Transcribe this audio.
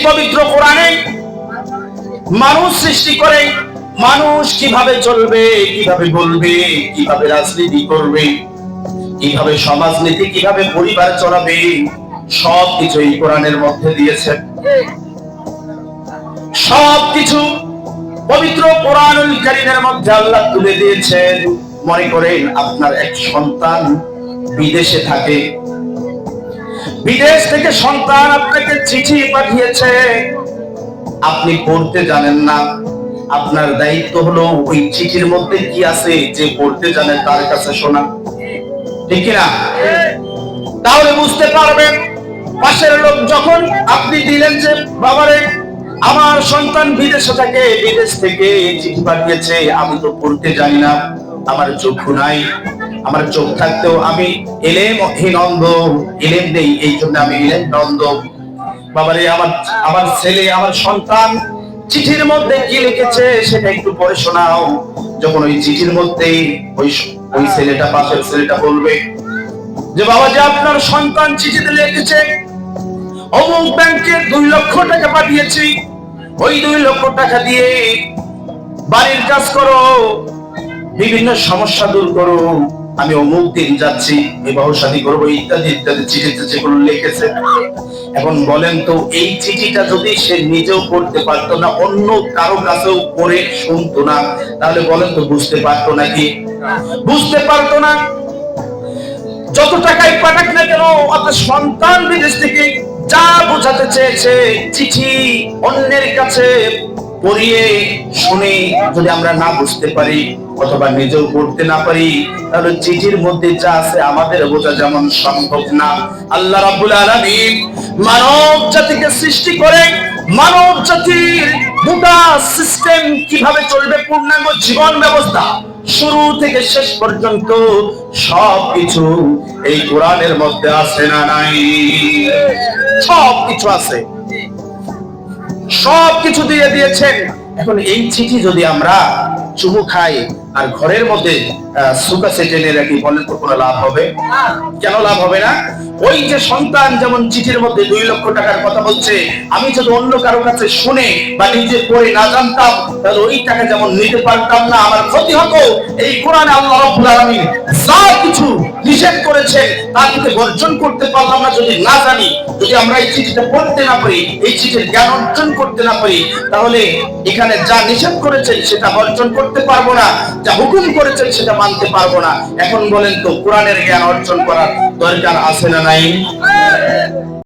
পবিত্র কোরআনে মানুষ সৃষ্টি করে মানুষ কিভাবে চলবে, কিভাবে বলবে, কিভাবে রাজনীতি করবে, কিভাবে সমাজনীতি, কিভাবে পরিবার চলাবে, সবকিছু এই কোরআনের মধ্যে দিয়েছেন। সবকিছু পবিত্র কোরআনুল কারীমের মধ্যে আল্লাহ তুলে দিয়েছেন। মনে করেন আপনার এক সন্তান বিদেশে থাকে, বিদেশ থেকে সন্তান আপনাকে চিঠি পাঠিয়েছে, আপনি পড়তে জানেন না। আপনার দায়িত্ব হলো ওই চিঠির মধ্যে কি আছে যে পড়তে জানে তার কাছে শোনা, ঠিক না? তাহলে বুঝতে পারবেন পাশের লোক যখন আপনি দিলেন যে বাবারে আমার সন্তান বিদেশে থাকে, বিদেশ থেকে চিঠি পাঠিয়েছে, আমি তো পড়তে জানি না, আমার চক্ষু নাই, আমার চোখ থাকতেও আমি এলেমহীন অন্ধ, এলেম নেই, এই জন্য আমি এলেম অন্ধ। বাবারে আমার ছেলে, আমার সন্তান চিঠির মধ্যে কি লিখেছে সেটা একটু পড়ে শোনাও। যখন ওই চিঠির মধ্যে ওই ছেলেটা, পাশের ছেলেটা বলবে যে বাবা যে আপনার সন্তান চিঠিতে লিখেছে অমুক ব্যাংকে 2 লক্ষ টাকা পাঠিয়েছি, ওই 2 লক্ষ টাকা দিয়ে বাড়ির কাজ করো, বিভিন্ন সমস্যা দূর করো, আমি অমুক দিন যাচ্ছি, বিবাহ শাদী করবো, ইত্যাদি ইত্যাদি চিঠিতে যেগুলো লিখেছে। এখন বলেন তো এই চিঠিটা যদি সে নিজেও পড়তে পারতো না, অন্য কারো কাছেও পড়ে শুনতো না, তাহলে বলেন তো বুঝতে পারতো নাকি? বুঝতে পারতো না। যত টাকাই পাঠাক না কেন, অর্থাৎ সন্তান বিদেশ থেকে যা বোঝাতে চেয়েছে চিঠি অন্যের কাছে পড়িয়ে শুনে যদি আমরা না বুঝতে পারি অথবা নিজেও পড়তে না পারি, তাহলে চিঠির মধ্যে যা আছে আমাদের বোঝা যেমন সম্ভব না। আল্লাহ রাব্বুল আলামিন মানব জাতিকে সৃষ্টি করে মানব জাতির গোটা সিস্টেম কিভাবে চলবে, পূর্ণাঙ্গ জীবন ব্যবস্থা শুরু থেকে শেষ পর্যন্ত সবকিছু এই কোরআনের মধ্যে আছে না নাই? সবকিছু আছে, সবকিছু দিয়ে দিয়েছেন। এখন এই চিঠি যদি আমরা চুমু খাই আর ঘরের মধ্যে সুকা সেটেনে রাখি, বলেন তো কোনো লাভ হবে? কেন লাভ হবে না? ওই যে সন্তান যেমন চিঠির মধ্যে 2 লক্ষ টাকার কথা বলছে, আমি যদি অন্য কারো কাছে শুনে বা নিজে পড়ে না জানতাম, তাহলে ওই টাকা যেমন নিতে পারতাম না, আমার ক্ষতি হতো। এই কোরআনে আল্লাহ রাব্বুল আলামিন যা কিছু নিষেধ করেছেন তা থেকে বর্জন করতে পারলাম না যদি না জানি, যদি আমরা এই চিঠিটা পড়তে না পারি, এই চিঠির জ্ঞান অর্জন করতে না পারি, তাহলে এখানে যা নিষেধ করেছেন সেটা অর্জন করতে পারবো না, যা হুকুম করেছেন সেটা মানতে পারবো না। এখন বলেন তো কোরআনের জ্ঞান অর্জন করার দরকার আছে না নাই?